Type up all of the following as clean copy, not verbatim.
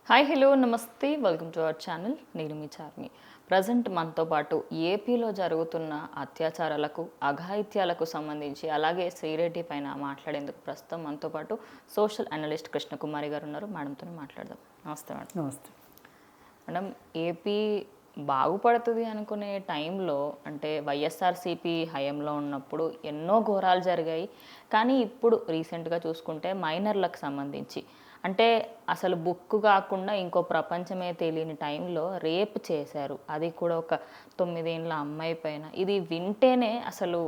Hi hello నమస్తే welcome to our channel. నేను మీ Charmi. Present మనతో పాటు ఏపీలో జరుగుతున్న అత్యాచారాలకు అఘాయిత్యాలకు సంబంధించి అలాగే శ్రీరెడ్డి పైన మాట్లాడేందుకు ప్రస్తుతం మనతో పాటు సోషల్ అనలిస్ట్ కృష్ణకుమారి గారు ఉన్నారు. మేడంతో మాట్లాడదాం. నమస్తే మేడం. నమస్తే మేడం, ఏపీ బాగుపడుతుంది అనుకునే టైంలో అంటే వైఎస్ఆర్సీపీ హయాంలో ఉన్నప్పుడు ఎన్నో ఘోరాలు జరిగాయి. కానీ ఇప్పుడు రీసెంట్గా చూసుకుంటే మైనర్లకు సంబంధించి అంటే అసలు బుక్ కాకుండా ఇంకో ప్రపంచమే తెలియని టైంలో రేప్ చేశారు. అది కూడా ఒక 9 ఏళ్ళ అమ్మాయి పైన. ఇది వింటేనే అసలు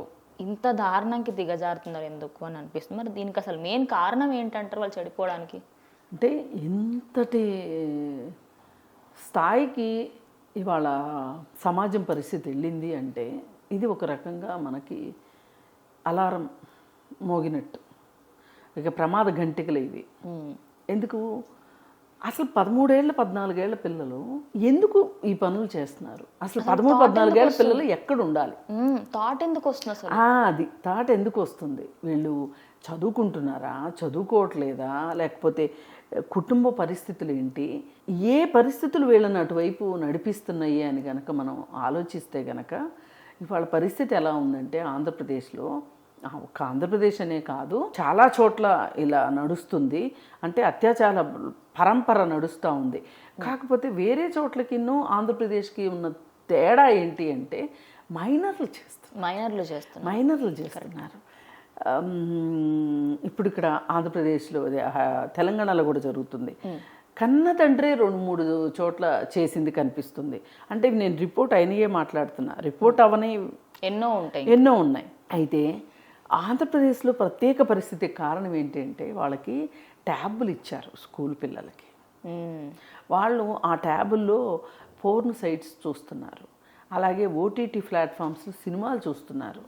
ఇంత దారుణంకి దిగజారుతున్నారు ఎందుకు అని అనిపిస్తుంది. మరి దీనికి అసలు మెయిన్ కారణం ఏంటంటారు వాళ్ళు చెడిపోవడానికి? అంటే ఇంతటి స్థాయికి ఇవాళ సమాజం పరిస్థితి వెళ్ళింది అంటే ఇది ఒక రకంగా మనకి అలారం మోగినట్టు, ఇక ప్రమాద గంటికలు ఇవి. ఎందుకు అసలు 13 ఏళ్ళ 14 ఏళ్ళ పిల్లలు ఎందుకు ఈ పనులు చేస్తున్నారు? అసలు 13 14 ఏళ్ళ పిల్లలు ఎక్కడ ఉండాలి? థాట్ ఎందుకు వస్తుంది అసలు? అది థాట్ ఎందుకు వస్తుంది? వీళ్ళు చదువుకుంటున్నారా, చదువుకోవట్లేదా, లేకపోతే కుటుంబ పరిస్థితులు ఏంటి, ఏ పరిస్థితులు వీళ్ళని అటువైపు నడిపిస్తున్నాయి అని కనుక మనం ఆలోచిస్తే కనుక ఇవాళ పరిస్థితి ఎలా ఉందంటే ఆంధ్రప్రదేశ్లో, ఒక ఆంధ్రప్రదేశ్ అనే కాదు చాలా చోట్ల ఇలా నడుస్తుంది. అంటే అత్యాచార పరంపర నడుస్తూ ఉంది. కాకపోతే వేరే చోట్లకిన్నూ ఆంధ్రప్రదేశ్కి ఉన్న తేడా ఏంటి అంటే మైనర్లు చేస్తున్నారు. ఇప్పుడు ఇక్కడ ఆంధ్రప్రదేశ్లో తెలంగాణలో కూడా జరుగుతుంది. కన్న తండ్రి 2-3 చోట్ల చేసింది కనిపిస్తుంది. అంటే నేను రిపోర్ట్ అయినయే మాట్లాడుతున్నా, రిపోర్ట్ అవని ఎన్నో ఉన్నాయి. అయితే ఆంధ్రప్రదేశ్లో ప్రత్యేక పరిస్థితి కారణం ఏంటంటే వాళ్ళకి ట్యాబులు ఇచ్చారు స్కూల్ పిల్లలకి. వాళ్ళు ఆ ట్యాబుల్లో పోర్న్ సైట్స్ చూస్తున్నారు, అలాగే ఓటీటీ ప్లాట్ఫామ్స్లో సినిమాలు చూస్తున్నారు.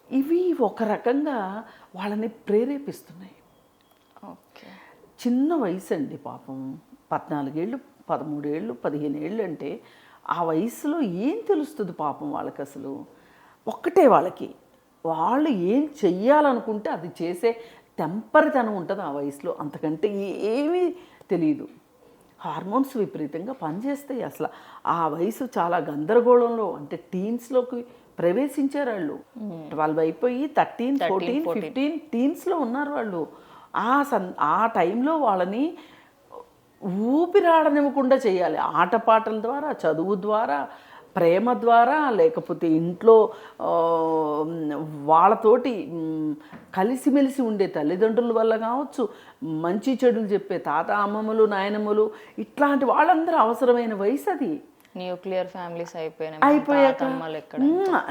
ఇవి ఒక రకంగా వాళ్ళని ప్రేరేపిస్తున్నాయి. చిన్న వయసు అండి పాపం, 14 ఏళ్ళు 13 ఏళ్ళు 15 ఏళ్ళు అంటే ఆ వయసులో ఏం తెలుస్తుంది పాపం వాళ్ళకి? అసలు ఒక్కటే వాళ్ళు ఏం చెయ్యాలనుకుంటే అది చేసే తెంపరితనం ఉంటుంది ఆ వయసులో, అంతకంటే ఏమీ తెలియదు. హార్మోన్స్ విపరీతంగా పనిచేస్తాయి. అసలు ఆ వయసు చాలా గందరగోళంలో, అంటే టీన్స్లోకి ప్రవేశించారు వాళ్ళు. 12 అయిపోయి 13, 14, 15 టీన్స్లో ఉన్నారు వాళ్ళు. ఆ టైంలో వాళ్ళని ఊపిరాడనివ్వకుండా చేయాలి. ఆటపాటల ద్వారా, చదువు ద్వారా, ప్రేమ ద్వారా, లేకపోతే ఇంట్లో వాళ్ళతోటి కలిసిమెలిసి ఉండే తల్లిదండ్రుల వల్ల కావచ్చు, మంచి చెడులు చెప్పే తాత అమ్మమ్మలు నాయనమ్మలు ఇట్లాంటి వాళ్ళందరూ అవసరమైన వయసు అది. న్యూక్లియర్ ఫ్యామిలీస్ అయిపోయాక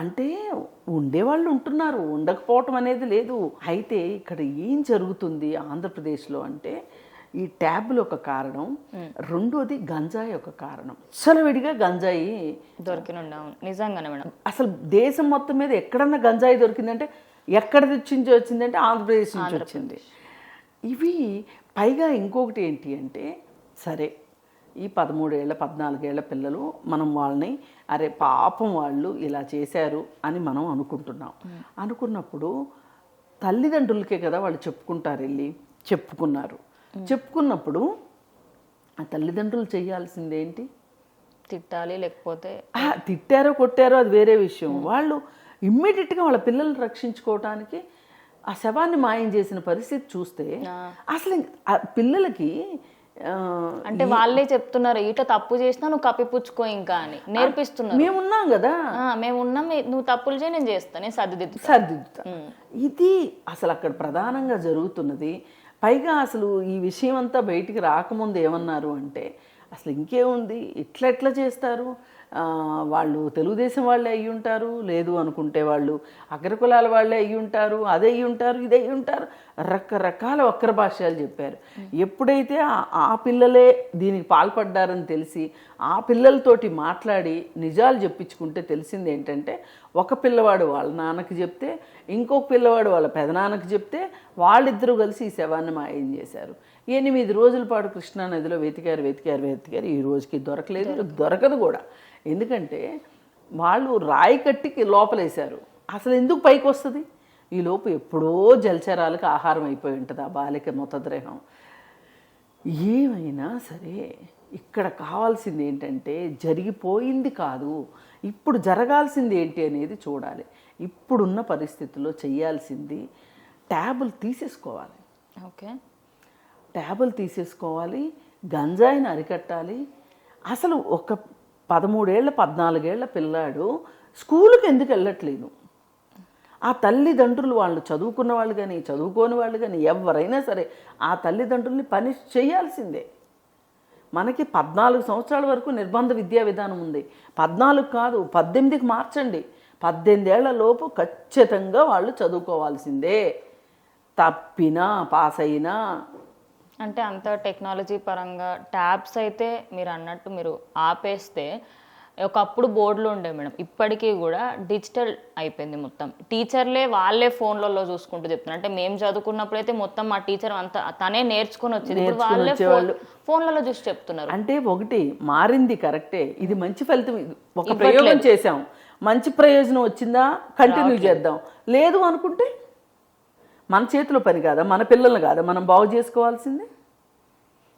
అంటే ఉండేవాళ్ళు ఉంటున్నారు, ఉండకపోవటం అనేది లేదు. అయితే ఇక్కడ ఏం జరుగుతుంది ఆంధ్రప్రదేశ్లో అంటే ఈ ట్యాబ్లు ఒక కారణం, రెండోది గంజాయి ఒక కారణం. విడిగా గంజాయి నిజంగానే మేడం. అసలు దేశం మొత్తం మీద ఎక్కడన్నా గంజాయి దొరికిందంటే ఎక్కడ నుంచి వచ్చిందంటే ఆంధ్రప్రదేశ్ నుంచి వచ్చింది. ఇవి పైగా ఇంకొకటి ఏంటి అంటే, సరే ఈ 13 ఏళ్ళ 14 ఏళ్ళ పిల్లలు మనం వాళ్ళని అరే పాపం వాళ్ళు ఇలా చేశారు అని మనం అనుకున్నప్పుడు తల్లిదండ్రులకే కదా వాళ్ళు చెప్పుకుంటారు, చెప్పుకున్నప్పుడు ఆ తల్లిదండ్రులు చేయాల్సిందేంటి? తిట్టాలి, లేకపోతే తిట్టారో కొట్టారో అది వేరే విషయం. వాళ్ళు ఇమ్మీడియట్గా వాళ్ళ పిల్లల్ని రక్షించుకోవటానికి ఆ శవాన్ని మాయం చేసిన పరిస్థితి చూస్తే అసలు పిల్లలకి అంటే వాళ్ళే చెప్తున్నారు ఇట తప్పు చేసినా నువ్వు కప్పిపుచ్చుకో ఇంకా అని నేర్పిస్తున్నారు. మేమున్నాం కదా, మేమున్నాం, నువ్వు తప్పులు చేయి, నేను చేస్తాను, నేను సర్దిద్దుతా. ఇది అసలు అక్కడ ప్రధానంగా జరుగుతున్నది. పైగా అసలు ఈ విషయం అంతా బయటికి రాకముందు ఏమన్నారు అంటే, అసలు ఇంకేముంది, ఎట్లా చేస్తారు, వాళ్ళు తెలుగుదేశం వాళ్ళే అయ్యి ఉంటారు, లేదు అనుకుంటే వాళ్ళు అగ్రకులాల వాళ్ళే అయ్యి ఉంటారు, అదే అయ్యి ఉంటారు, ఇదే అయ్యి ఉంటారు, రకరకాల వక్ర భాష్యాలు చెప్పారు. ఎప్పుడైతే ఆ పిల్లలే దీనికి పాల్పడ్డారని తెలిసి ఆ పిల్లలతోటి మాట్లాడి నిజాలు చెప్పించుకుంటే తెలిసింది ఏంటంటే, ఒక పిల్లవాడు వాళ్ళ నాన్నకి చెప్తే, ఇంకొక పిల్లవాడు వాళ్ళ పెదనాన్నకి చెప్తే, వాళ్ళిద్దరూ కలిసి ఈ శవాన్ని మాయం చేశారు. 8 రోజుల పాటు కృష్ణానదిలో వెతికారు. ఈ రోజుకి దొరకలేదు, దొరకదు కూడా. ఎందుకంటే వాళ్ళు రాయి కట్టికి లోపలేశారు. అసలు ఎందుకు పైకి వస్తుంది? ఈ లోపు ఎప్పుడో జలచరాలకు ఆహారం అయిపోయి ఉంటుంది ఆ బాలిక మృతదేహం. ఏమైనా సరే ఇక్కడ కావాల్సింది ఏంటంటే జరిగిపోయింది కాదు, ఇప్పుడు జరగాల్సింది ఏంటి అనేది చూడాలి. ఇప్పుడున్న పరిస్థితుల్లో చేయాల్సింది ట్యాబులు తీసేసుకోవాలి. ఓకే, ట్యాబులు తీసేసుకోవాలి, గంజాయిని అరికట్టాలి. అసలు ఒక 13 ఏళ్ళ 14 ఏళ్ళ పిల్లాడు స్కూలుకి ఎందుకు వెళ్ళట్లేదు? ఆ తల్లిదండ్రులు, వాళ్ళు చదువుకున్న వాళ్ళు కానీ చదువుకోని వాళ్ళు కానీ ఎవరైనా సరే ఆ తల్లిదండ్రుల్ని పనిష్ చేయాల్సిందే. మనకి 14 సంవత్సరాల వరకు నిర్బంధ విద్యా విధానం ఉంది. 14 కాదు, 18కి మార్చండి. 18 ఏళ్ల లోపు ఖచ్చితంగా వాళ్ళు చదువుకోవాల్సిందే. తప్పినా పాస్ అయినా. అంటే అంత టెక్నాలజీ పరంగా ట్యాబ్స్ అయితే మీరు అన్నట్టు మీరు ఆపేస్తే, ఒకప్పుడు బోర్డులు ఉండే మేడం, ఇప్పటికీ కూడా డిజిటల్ అయిపోయింది మొత్తం. టీచర్లే వాళ్ళే ఫోన్లలో చూసుకుంటూ చెప్తున్నారు. అంటే మేము చదువుకున్నప్పుడు అయితే మొత్తం మా టీచర్ అంతా తనే నేర్చుకుని వచ్చింది, ఇప్పుడు వాళ్ళే ఫోన్లలో చూసి చెప్తున్నారు. అంటే ఒకటి మారింది కరెక్టే, ఇది మంచి ఫలితం. ఒక ప్రయోగం చేసాం, మంచి ప్రయోజనం వచ్చిందా కంటిన్యూ చేద్దాం, లేదు అనుకుంటే మన చేతిలో పని కాదా, మన పిల్లలు కాదా మనం బాగు చేసుకోవాల్సిందే.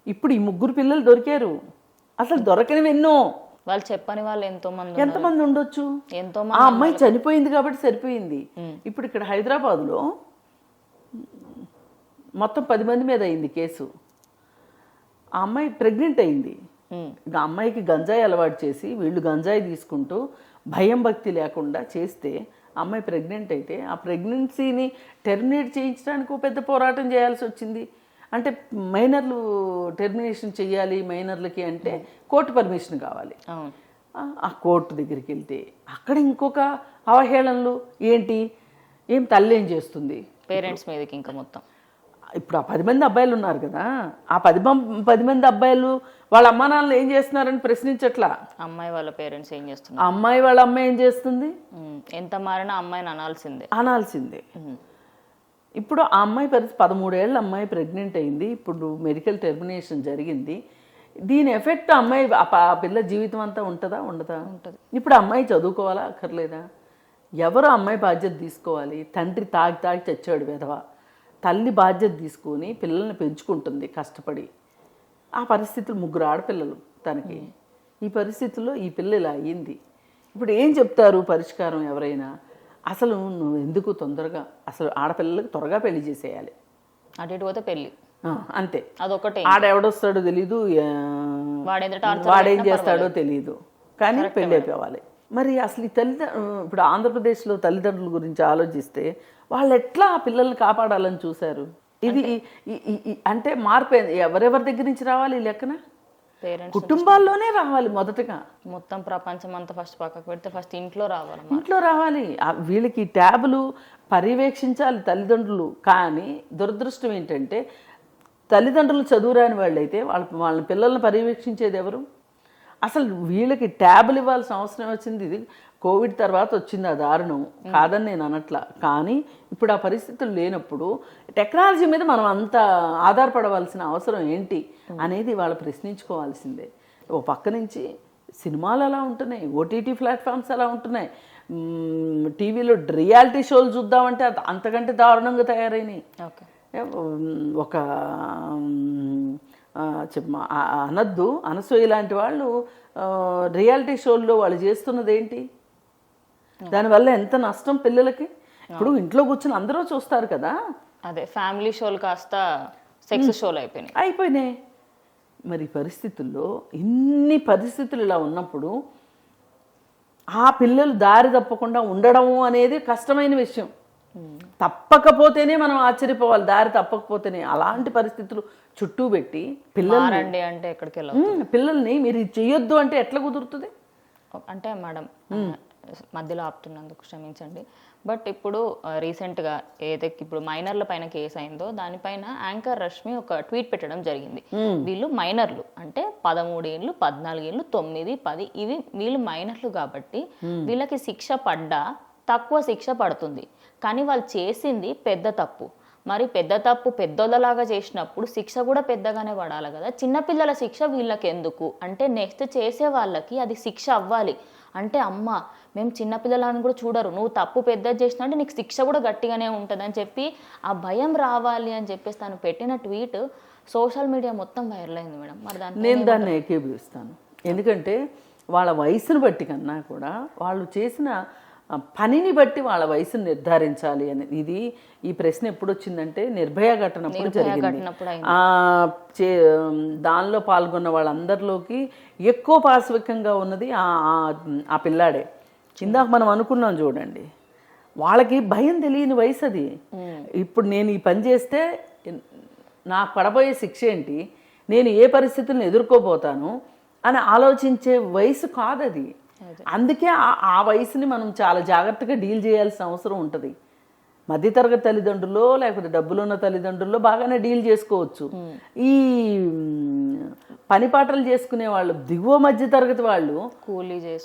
ఇప్పుడు ఈ 3 పిల్లలు దొరికారు, అసలు దొరకనివి ఎన్నో. వాళ్ళు చెప్పని వాళ్ళు ఎంతమంది ఉండొచ్చు. ఎంతో ఆ అమ్మాయి చనిపోయింది కాబట్టి సరిపోయింది. ఇప్పుడు ఇక్కడ హైదరాబాద్లో మొత్తం 10 మంది మీద అయింది కేసు. ఆ అమ్మాయి ప్రెగ్నెంట్ అయింది. ఆ అమ్మాయికి గంజాయి అలవాటు చేసి వీళ్ళు గంజాయి తీసుకుంటూ భయం భక్తి లేకుండా చేస్తే అమ్మాయి ప్రెగ్నెంట్ అయితే ఆ ప్రెగ్నెన్సీని టెర్మినేట్ చేయించడానికి ఒక పెద్ద పోరాటం చేయాల్సి వచ్చింది. అంటే మైనర్లు టెర్మినేషన్ చెయ్యాలి మైనర్లకి అంటే కోర్టు పర్మిషన్ కావాలి. ఆ కోర్టు దగ్గరికి వెళ్తే అక్కడ ఇంకొక అవహేళనలు ఏంటి, ఏం తల్లి ఏం చేస్తుంది పేరెంట్స్ మీదకి. ఇంకా మొత్తం ఇప్పుడు ఆ 10 మంది అబ్బాయిలు ఉన్నారు కదా, ఆ 10 మంది అబ్బాయిలు వాళ్ళ అమ్మా నాన్నలు ఏం చేస్తున్నారని ప్రశ్నించట్లా. అమ్మాయి వాళ్ళ పేరెంట్స్ ఏం చేస్తున్నారు, అమ్మాయి వాళ్ళ అమ్మాయి ఏం చేస్తుంది, ఎంత మారినా అమ్మాయిని అనాల్సిందే. ఇప్పుడు ఆ అమ్మాయి పరిస్థితి 13 ఏళ్ళ అమ్మాయి ప్రెగ్నెంట్ అయింది. ఇప్పుడు మెడికల్ టెర్మినేషన్ జరిగింది. దీని ఎఫెక్ట్ అమ్మాయి ఆ పిల్ల జీవితం అంతా ఉంటుందా ఉండదా? ఉంటుంది. ఇప్పుడు అమ్మాయి చదువుకోవాలా అక్కర్లేదా? ఎవరు అమ్మాయి బాధ్యత తీసుకోవాలి? తండ్రి తాగి చచ్చాడు విధవ, తల్లి బాధ్యత తీసుకొని పిల్లల్ని పెంచుకుంటుంది కష్టపడి. ఆ పరిస్థితులు 3 ఆడపిల్లలు తనకి. ఈ పరిస్థితుల్లో ఈ పిల్ల ఇలా అయ్యింది. ఇప్పుడు ఏం చెప్తారు పరిష్కారం ఎవరైనా? అసలు నువ్వు ఎందుకు తొందరగా, అసలు ఆడపిల్లలకు త్వరగా పెళ్లి చేసేయాలి, అటు ఇటు పోతే పెళ్ళి అంతే. అదొకటే. ఆడెవడొస్తాడో తెలీదు, వాడేం చేస్తాడో తెలీదు, కానీ పెళ్ళి అయిపోవాలి. మరి అసలు ఈ ఇప్పుడు ఆంధ్రప్రదేశ్లో తల్లిదండ్రుల గురించి ఆలోచిస్తే వాళ్ళు ఎట్లా ఆ పిల్లల్ని కాపాడాలని చూశారు? ఇది అంటే మార్పు ఎవరెవరి దగ్గర నుంచి రావాలి ఈ లెక్కన? కుటుంబాల్లోనే రావాలి మొదటగా. మొత్తం ప్రపంచం అంతా ఫస్ట్ పక్కకు పెడితే ఫస్ట్ ఇంట్లో రావాలి. వీళ్ళకి ట్యాబులు పర్యవేక్షించాలి తల్లిదండ్రులు. కానీ దురదృష్టం ఏంటంటే తల్లిదండ్రులు చదువురాని వాళ్ళైతే వాళ్ళ పిల్లల్ని పర్యవేక్షించేది ఎవరు? అసలు వీళ్ళకి ట్యాబులు ఇవ్వాల్సిన అవసరం వచ్చింది. ఇది కోవిడ్ తర్వాత వచ్చింది ఆ దారుణం, కాదని నేను అనట్లా. కానీ ఇప్పుడు ఆ పరిస్థితులు లేనప్పుడు టెక్నాలజీ మీద మనం అంత ఆధారపడవలసిన అవసరం ఏంటి అనేది వాళ్ళు ప్రశ్నించుకోవాల్సిందే. ఓ పక్క నుంచి సినిమాలు అలా ఉంటున్నాయి, ఓటీటీ ప్లాట్ఫామ్స్ అలా ఉంటున్నాయి, టీవీలో రియాలిటీ షోలు చూద్దామంటే అంతకంటే దారుణంగా తయారైనాయి. ఒక అనసూయ లాంటి వాళ్ళు రియాలిటీ షోల్లో వాళ్ళు చేస్తున్నది ఏంటి? దానివల్ల ఎంత నష్టం పిల్లలకి. ఇప్పుడు ఇంట్లో కూర్చొని అందరూ చూస్తారు కదా, అదే ఫ్యామిలీ షోలు కాస్త సెక్స్ షోలు అయిపోయినాయి. మరి పరిస్థితుల్లో ఇన్ని పరిస్థితులు ఇలా ఉన్నప్పుడు ఆ పిల్లలు దారి తప్పకుండా ఉండడము అనేది కష్టమైన విషయం. తప్పకపోతేనే మనం ఆశ్చర్యపోవాలి, దారి తప్పకపోతేనే. అలాంటి పరిస్థితులు చుట్టూ పెట్టి పిల్లల్ని అంటే ఎక్కడికి పిల్లల్ని మీరు చెయ్యొద్దు అంటే ఎట్లా కుదురుతుంది? అంటే మేడం మధ్యలో ఆపుతున్నందుకు క్షమించండి, బట్ ఇప్పుడు రీసెంట్గా ఏదైతే ఇప్పుడు మైనర్ల పైన కేసు అయిందో దానిపైన యాంకర్ రష్మి ఒక ట్వీట్ పెట్టడం జరిగింది. వీళ్ళు మైనర్లు అంటే 13 ఏళ్ళు 14 ఏళ్ళు 9 10 ఇవి వీళ్ళు మైనర్లు కాబట్టి వీళ్ళకి శిక్ష పడ్డా తక్కువ శిక్ష పడుతుంది. కానీ వాళ్ళు చేసింది పెద్ద తప్పు. మరి పెద్ద తప్పు పెద్దోళ్ళలాగా చేసినప్పుడు శిక్ష కూడా పెద్దగానే పడాలి కదా. చిన్నపిల్లల శిక్ష వీళ్ళకి ఎందుకు అంటే నెక్స్ట్ చేసే వాళ్ళకి అది శిక్ష అవ్వాలి. అంటే అమ్మ మేము చిన్నపిల్లలని కూడా చూడరు, నువ్వు తప్పు పెద్దది చేసినా అంటే నీకు శిక్ష కూడా గట్టిగానే ఉంటుంది అని చెప్పి ఆ భయం రావాలి అని చెప్పేసి తను పెట్టిన ట్వీట్ సోషల్ మీడియా మొత్తం వైరల్ అయింది మేడం. మరి నేను దాన్ని ఏకీభవిస్తాను. ఎందుకంటే వాళ్ళ వయసును బట్టి కన్నా కూడా వాళ్ళు చేసిన పనిని బట్టి వాళ్ళ వయసును నిర్ధారించాలి అని. ఈ ప్రశ్న ఎప్పుడు వచ్చిందంటే నిర్భయ ఘటనప్పుడు జరిగింది. దానిలో పాల్గొన్న వాళ్ళందరిలోకి ఎక్కువ పాశవికంగా ఉన్నది ఆ పిల్లాడే. ఇందాక మనం అనుకున్నాం చూడండి, వాళ్ళకి భయం తెలియని వయసు అది. ఇప్పుడు నేను ఈ పని చేస్తే నాకు పడబోయే శిక్ష ఏంటి, నేను ఏ పరిస్థితులను ఎదుర్కోబోతాను అని ఆలోచించే వయసు కాదది. అందుకే ఆ వయసుని మనం చాలా జాగ్రత్తగా డీల్ చేయాల్సిన అవసరం ఉంటుంది. మధ్యతరగతి తల్లిదండ్రుల్లో లేకపోతే డబ్బులున్న తల్లిదండ్రుల్లో బాగానే డీల్ చేసుకోవచ్చు. ఈ పని పాటలు చేసుకునే వాళ్ళు, దిగువ మధ్య తరగతి వాళ్ళు,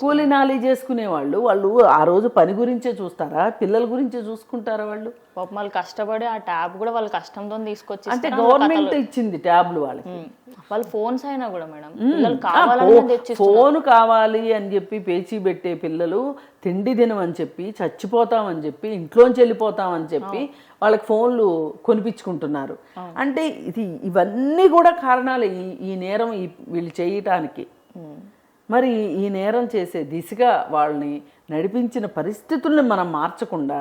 కూలీ నాలి చేసుకునే వాళ్ళు ఆ రోజు పని గురించే చూస్తారా, పిల్లల గురించే చూసుకుంటారా? వాళ్ళు వాళ్ళు కష్టపడి ఆ ట్యాబ్ కూడా వాళ్ళ కష్టంతో తీసుకొచ్చి, అంటే గవర్నమెంట్ ఇచ్చింది ట్యాబ్లు వాళ్ళకి. వాళ్ళ ఫోన్స్ అయినా కూడా మేడం పిల్లలు కావాలని ఫోన్ కావాలి అని చెప్పి పేచీ పెట్టే పిల్లలు తిండి తినమని చెప్పి, చచ్చిపోతామని చెప్పి, ఇంట్లోంచి వెళ్ళిపోతామని చెప్పి వాళ్ళకి ఫోన్లు కొనిపించుకుంటున్నారు. అంటే ఇవన్నీ కూడా కారణాలు ఈ నేరం వీళ్ళు చేయటానికి. మరి ఈ నేరం చేసే దిశగా వాళ్ళని నడిపించిన పరిస్థితుల్ని మనం మార్చకుండా,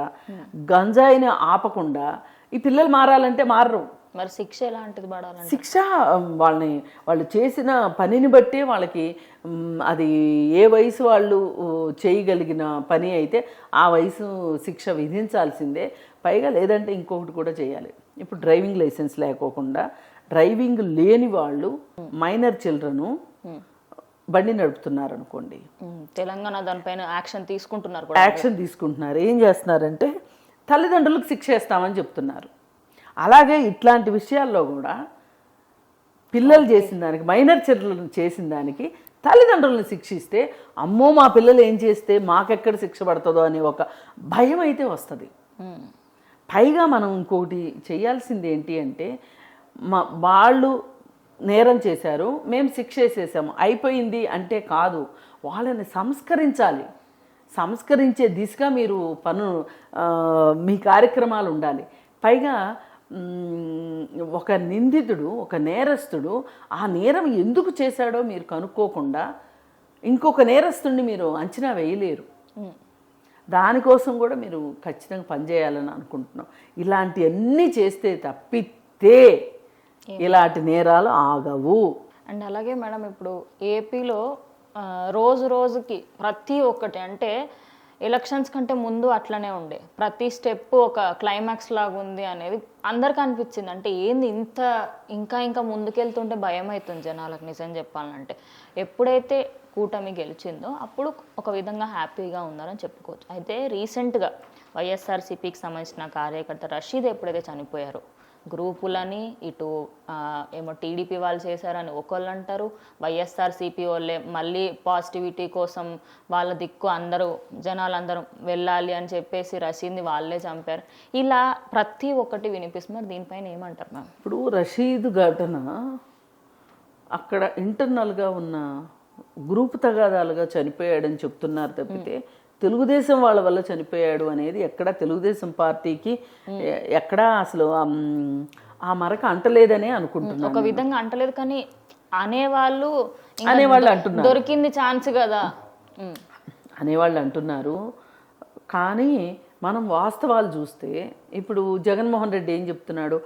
గంజాయిని ఆపకుండా ఈ పిల్లలు మారాలంటే మారరు. మరి శిక్ష ఎలాంటిది పడాలంటే, శిక్ష వాళ్ళు చేసిన పనిని బట్టి వాళ్ళకి, అది ఏ వయసు వాళ్ళు చేయగలిగిన పని అయితే ఆ వయసు శిక్ష విధించాల్సిందే. పైగా లేదంటే ఇంకొకటి కూడా చేయాలి. ఇప్పుడు డ్రైవింగ్ లైసెన్స్ లేకోకుండా డ్రైవింగ్ లేని వాళ్ళు, మైనర్ చిల్డ్రన్ బండి నడుపుతున్నారు అనుకోండి, తెలంగాణ దానిపైన యాక్షన్ తీసుకుంటున్నారు. ఏం చేస్తున్నారంటే తల్లిదండ్రులకు శిక్ష వేస్తామని చెప్తున్నారు. అలాగే ఇట్లాంటి విషయాల్లో కూడా పిల్లలు చేసిన దానికి, మైనర్ చిల్డ్రన్ చేసిన దానికి తల్లిదండ్రులను శిక్షిస్తే, అమ్మో మా పిల్లలు ఏం చేస్తే మాకెక్కడ శిక్ష పడుతుందో అనే ఒక భయం అయితే వస్తుంది. పైగా మనం ఇంకోటి చేయాల్సింది ఏంటి అంటే, వాళ్ళు నేరం చేశారు, మేము శిక్ష వేసేసాము అయిపోయింది అంటే కాదు, వాళ్ళని సంస్కరించాలి. సంస్కరించే దిశగా మీరు మీ కార్యక్రమాలు ఉండాలి. పైగా ఒక నిందితుడు, ఒక నేరస్తుడు ఆ నేరం ఎందుకు చేశాడో మీరు కనుక్కోకుండా ఇంకొక నేరస్తుడిని మీరు అంచనా వేయలేరు. దానికోసం కూడా మీరు ఖచ్చితంగా పనిచేయాలని అనుకుంటున్నాం. ఇలాంటివన్నీ చేస్తే తప్పితే ఇలాంటి నేరాలు ఆగవు. అండ్ అలాగే మేడం, ఇప్పుడు ఏపీలో రోజు రోజుకి ప్రతి ఒక్కటి, అంటే ఎలక్షన్స్ కంటే ముందు అట్లనే ఉండే, ప్రతి స్టెప్ ఒక క్లైమాక్స్ లాగా ఉంది అనేది అందరికి అనిపించింది. అంటే ఏంది ఇంత ఇంకా ముందుకెళ్తుంటే భయం అవుతుంది జనాలకు. నిజం చెప్పాలంటే ఎప్పుడైతే కూటమి గెలిచిందో అప్పుడు ఒక విధంగా హ్యాపీగా ఉన్నారని చెప్పుకోవచ్చు. అయితే రీసెంట్గా వైఎస్ఆర్సీపీకి సంబంధించిన కార్యకర్త రషీద్ ఎప్పుడైతే చనిపోయారో, గ్రూపులని ఇటు ఏమో టీడీపీ వాళ్ళు చేశారని ఒకళ్ళు అంటారు, వైఎస్ఆర్సీపీ వాళ్ళే మళ్ళీ పాజిటివిటీ కోసం వాళ్ళ దిక్కు జనాలందరూ వెళ్ళాలి అని చెప్పేసి రషీద్ని వాళ్ళే చంపారు. ఇలా ప్రతి ఒక్కటి వినిపిస్తున్నారు. దీనిపైన ఏమంటారు మ్యామ్? ఇప్పుడు రషీద్ ఘటన అక్కడ ఇంటర్నల్గా ఉన్న గ్రూప్ తగాదాలుగా చనిపోయాడని చెప్తున్నారు తప్పితే తెలుగుదేశం వాళ్ళ వల్ల చనిపోయాడు అనేది ఎక్కడ తెలుగుదేశం పార్టీకి ఎక్కడా అసలు ఆ మరక అంటలేదనే అనుకుంటున్నాను. ఒక విధంగా అంటలేదు, కానీ అనేవాళ్ళు అంటున్నారు, దొరికింది ఛాన్స్ కదా అనేవాళ్ళు అంటున్నారు. కానీ మనం వాస్తవాలు చూస్తే ఇప్పుడు జగన్మోహన్ రెడ్డి ఏం చెప్తున్నాడు,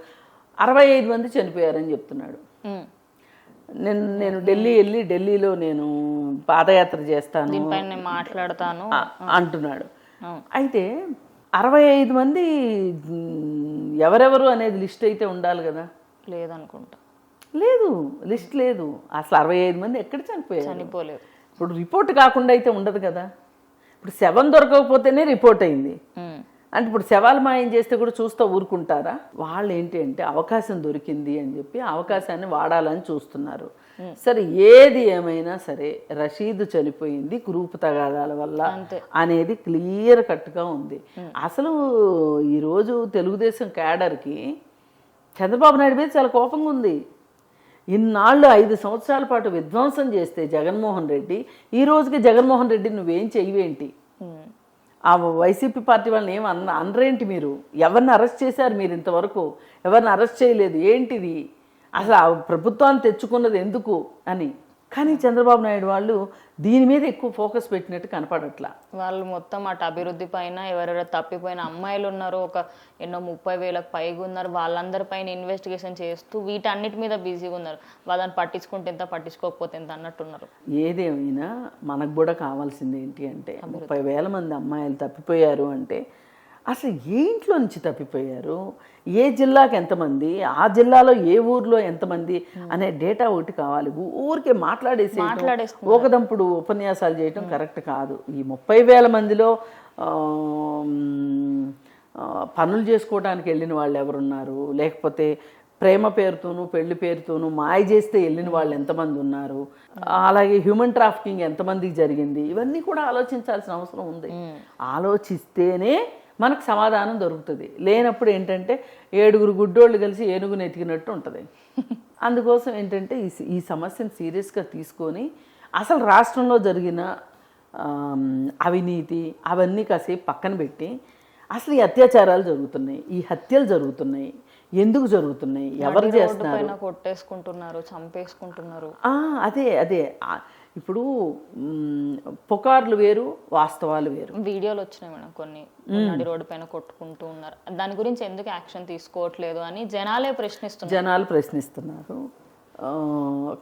65 మంది చనిపోయారని చెప్తున్నాడు. నేను ఢిల్లీలో నేను పాదయాత్ర చేస్తాను, మాట్లాడతాను అంటున్నాడు. అయితే 65 మంది ఎవరెవరు అనేది లిస్ట్ అయితే ఉండాలి కదా? లేదనుకుంటా. లేదు, లిస్ట్ లేదు. అసలు 65 మంది ఎక్కడ చనిపోలేదు. ఇప్పుడు రిపోర్ట్ కాకుండా అయితే ఉండదు కదా. ఇప్పుడు శవం దొరకకపోతేనే రిపోర్ట్ అయింది అంటే ఇప్పుడు శవాలు మాయం చేస్తే కూడా చూస్తూ ఊరుకుంటారా? వాళ్ళు ఏంటి అంటే అవకాశం దొరికింది అని చెప్పి అవకాశాన్ని వాడాలని చూస్తున్నారు. సరే, ఏది ఏమైనా సరే రషీద్ చనిపోయింది గ్రూప్ తగాదాల వల్ల అనేది క్లియర్ కట్గా ఉంది. అసలు ఈరోజు తెలుగుదేశం క్యాడర్కి చంద్రబాబు నాయుడు మీద చాలా కోపంగా ఉంది. ఇన్నాళ్ళు 5 సంవత్సరాల పాటు విధ్వంసం చేస్తే జగన్మోహన్ రెడ్డి, ఈ రోజుకి జగన్మోహన్ రెడ్డి నువ్వేం చెయ్యేంటి? ఆ వైసీపీ పార్టీ వాళ్ళని అనరేంటి? మీరు ఎవరిని అరెస్ట్ చేశారు? మీరు ఇంతవరకు ఎవరిని అరెస్ట్ చేయలేదు, ఏంటిది అసలు ఆ ప్రభుత్వాన్ని తెచ్చుకున్నది ఎందుకు అని. కానీ చంద్రబాబు నాయుడు వాళ్ళు దీని మీద ఎక్కువ ఫోకస్ పెట్టినట్టు కనపడట్లా. వాళ్ళు మొత్తం అటు అభివృద్ధి పైన ఎవరెవరు తప్పిపోయిన అమ్మాయిలు ఉన్నారు, ఒక ఎన్నో 30,000కు పైగా ఉన్నారు, వాళ్ళందరిపైన ఇన్వెస్టిగేషన్ చేస్తూ వీటన్నిటి మీద బిజీగా ఉన్నారు. వాళ్ళని పట్టించుకుంటే ఎంత, పట్టించుకోకపోతే ఎంత అన్నట్టున్నారు. ఏదేమైనా మనకు కూడా కావాల్సింది ఏంటి అంటే 30,000 మంది అమ్మాయిలు తప్పిపోయారు అంటే అసలు ఏ ఇంట్లో నుంచి తప్పిపోయారు, ఏ జిల్లాకి ఎంతమంది, ఆ జిల్లాలో ఏ ఊర్లో ఎంతమంది అనే డేటా ఒకటి కావాలి. ఊరికే మాట్లాడేసి ఒకదంపుడు ఉపన్యాసాలు చేయటం కరెక్ట్ కాదు. ఈ 30,000 మందిలో పనులు చేసుకోవడానికి వెళ్ళిన వాళ్ళు ఎవరున్నారు, లేకపోతే ప్రేమ పేరుతోనూ పెళ్లి పేరుతోనూ మాయ చేస్తే వెళ్ళిన వాళ్ళు ఎంతమంది ఉన్నారు, అలాగే హ్యూమన్ ట్రాఫికింగ్ ఎంతమందికి జరిగింది, ఇవన్నీ కూడా ఆలోచించాల్సిన అవసరం ఉంది. ఆలోచిస్తేనే మనకు సమాధానం దొరుకుతుంది. లేనప్పుడు ఏంటంటే 7 గుడ్డోళ్ళు కలిసి ఏనుగుని ఎతికినట్టు ఉంటుంది. అందుకోసం ఏంటంటే ఈ సమస్యను సీరియస్గా తీసుకొని అసలు రాష్ట్రంలో జరిగిన అవినీతి అవన్నీ కాసేపు పక్కన పెట్టి అసలు ఈ అత్యాచారాలు జరుగుతున్నాయి, ఈ హత్యలు జరుగుతున్నాయి, ఎందుకు జరుగుతున్నాయి, ఎవరు చేస్తున్నారు, కొట్టేసుకుంటున్నారు, చంపేసుకుంటున్నారు. అదే ఇప్పుడు పుకార్లు వేరు, వాస్తవాలు వేరు. వీడియోలు వచ్చినాయి మేడం కొన్ని, నడి రోడ్డు పైన కొట్టుకుంటూ ఉన్నారు. దాని గురించి ఎందుకు యాక్షన్ తీసుకోవట్లేదు అని జనాలు ప్రశ్నిస్తున్నారు.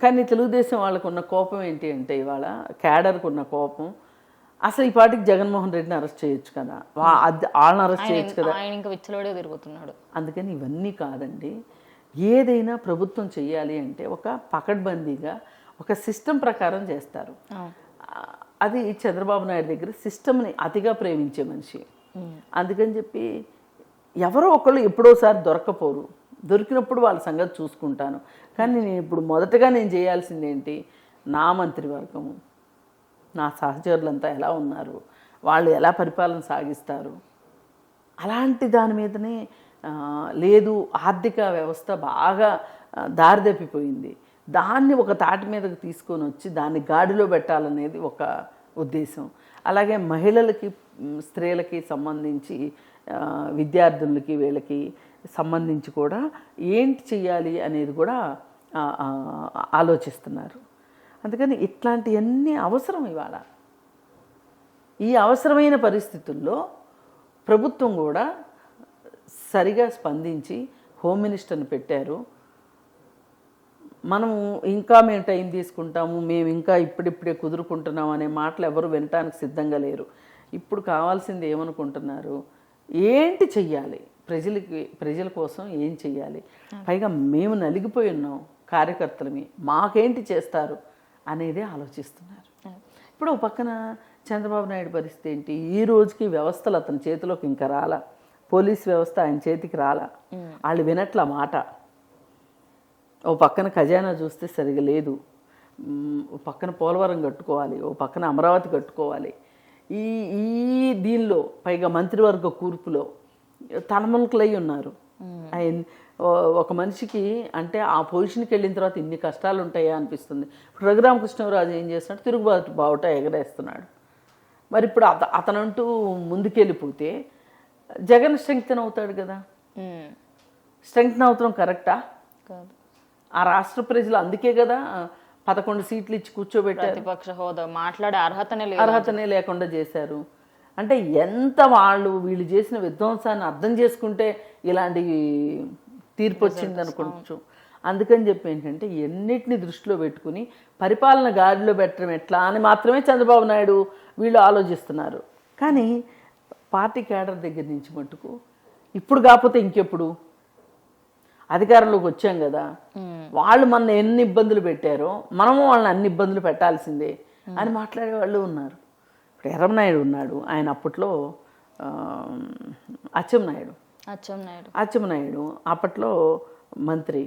కానీ తెలుగుదేశం వాళ్ళకు ఉన్న కోపం ఏంటి అంటే, ఇవాళ క్యాడర్కు ఉన్న కోపం అసలు ఈ పాటికి జగన్మోహన్ రెడ్డిని అరెస్ట్ చేయొచ్చు కదా, వాళ్ళని అరెస్ట్ చేయొచ్చు కదా, ఆయన ఇంకా విచ్చలవిడిగా తిరుగుతున్నాడు. అందుకని ఇవన్నీ కాదండి. ఏదైనా ప్రభుత్వం చెయ్యాలి అంటే ఒక పకడ్బందీగా ఒక సిస్టమ్ ప్రకారం చేస్తారు. అది చంద్రబాబు నాయుడు దగ్గర సిస్టమ్ని అతిగా ప్రేమించే మనిషి. అందుకని చెప్పి ఎవరో ఒకళ్ళు ఎప్పుడోసారి దొరకపోరు, దొరికినప్పుడు వాళ్ళ సంగతి చూసుకుంటాను. కానీ నేను ఇప్పుడు మొదటగా నేను చేయాల్సింది ఏంటి, నా మంత్రివర్గము, నా సహచరులంతా ఎలా ఉన్నారు, వాళ్ళు ఎలా పరిపాలన సాగిస్తారు, అలాంటి దాని మీదనే లేదు. ఆర్థిక వ్యవస్థ బాగా దారి తప్పిపోయింది, దాన్ని ఒక తాటి మీదకి తీసుకొని వచ్చి దాన్ని గాడిలో పెట్టాలనేది ఒక ఉద్దేశం. అలాగే మహిళలకి, స్త్రీలకి సంబంధించి, విద్యార్థులకి, వీళ్ళకి సంబంధించి కూడా ఏంటి చెయ్యాలి అనేది కూడా ఆలోచిస్తున్నారు. అందుకని ఇట్లాంటివన్నీ అవసరం. ఇవాళ ఈ అవసరమైన పరిస్థితుల్లో ప్రభుత్వం కూడా సరిగా స్పందించి హోమ్ మినిస్టర్ని పెట్టారు. మనము ఇంకా మేము టైం తీసుకుంటాము, మేము ఇంకా ఇప్పుడిప్పుడే కుదురుకుంటున్నాం అనే మాటలు ఎవరు వినటానికి సిద్ధంగా లేరు. ఇప్పుడు కావాల్సింది ఏమనుకుంటున్నారు, ఏంటి చెయ్యాలి, ప్రజల కోసం ఏం చెయ్యాలి, పైగా మేము నలిగిపోయి ఉన్నాం కార్యకర్తలమి, మాకేంటి చేస్తారు అనేదే ఆలోచిస్తున్నారు. ఇప్పుడు పక్కన చంద్రబాబు నాయుడు పరిస్థితి ఏంటి, ఈ రోజుకి వ్యవస్థలు అతని చేతిలోకి ఇంకా రాలా, పోలీస్ వ్యవస్థ ఆయన చేతికి రాలా, వాళ్ళు వినట్ల మాట. ఓ పక్కన ఖజానా చూస్తే సరిగా లేదు, ఓ పక్కన పోలవరం కట్టుకోవాలి, ఓ పక్కన అమరావతి కట్టుకోవాలి. ఈ దీనిలో పైగా మంత్రివర్గ కూర్పులో తలమునకలై ఉన్నారు. ఆయన ఒక మనిషికి అంటే ఆ పొజిషన్కి వెళ్ళిన తర్వాత ఇన్ని కష్టాలు ఉంటాయా అనిపిస్తుంది. ఇప్పుడు రఘురామకృష్ణరాజు ఏం చేస్తున్నాడు, తిరుగుబాటు బావుట ఎగరేస్తున్నాడు. మరి ఇప్పుడు అతనంటూ ముందుకెళ్ళిపోతే జగన్ స్ట్రెంగ్తన్ అవుతాడు కదా. స్ట్రెంగ్తన్ అవుతాం కరెక్టా కాదు. ఆ రాష్ట్ర ప్రజలు అందుకే కదా 11 సీట్లు ఇచ్చి కూర్చోబెట్టారు. ప్రతిపక్ష హోదా మాట్లాడే అర్హతనే లేకుండా చేశారు. అంటే ఎంత వీళ్ళు చేసిన విధ్వంసాన్ని అర్థం చేసుకుంటే ఇలాంటి తీర్పు వచ్చింది అనుకోవచ్చు. అందుకని చెప్పి ఏంటంటే ఎన్నిటిని దృష్టిలో పెట్టుకుని పరిపాలన గాడిలో పెట్టడం ఎట్లా అని మాత్రమే చంద్రబాబు నాయుడు వీళ్ళు ఆలోచిస్తున్నారు. కానీ పార్టీ క్యాడర్ దగ్గర నుంచి మట్టుకు ఇప్పుడు కాకపోతే ఇంకెప్పుడు, అధికారంలోకి వచ్చాం కదా, వాళ్ళు మన ఎన్ని ఇబ్బందులు పెట్టారో మనము వాళ్ళని అన్ని ఇబ్బందులు పెట్టాల్సిందే అని మాట్లాడే వాళ్ళు ఉన్నారు. ఇప్పుడు ఎర్రమనాయుడు ఉన్నాడు, ఆయన అప్పట్లో అచ్చెన్నాయుడు అప్పట్లో మంత్రి.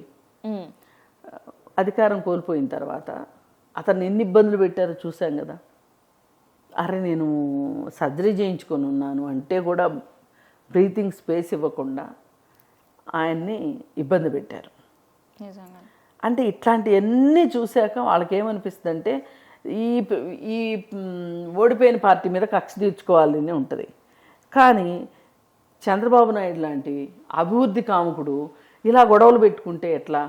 అధికారం కోల్పోయిన తర్వాత అతన్ని ఎన్ని ఇబ్బందులు పెట్టారో చూసాం కదా. అరే నేను సర్జరీ చేయించుకొని ఉన్నాను అంటే కూడా బ్రీతింగ్ స్పేస్ ఇవ్వకుండా ఆయన్ని ఇబ్బంది పెట్టారు. అంటే ఇట్లాంటివన్నీ చూశాక వాళ్ళకి ఏమనిపిస్తుంది అంటే ఈ ఓడిపోయిన పార్టీ మీద కక్ష తీర్చుకోవాలని ఉంటుంది. కానీ చంద్రబాబు నాయుడు లాంటి అభివృద్ధి కాముకుడు ఇలా గొడవలు పెట్టుకుంటే ఎట్లా?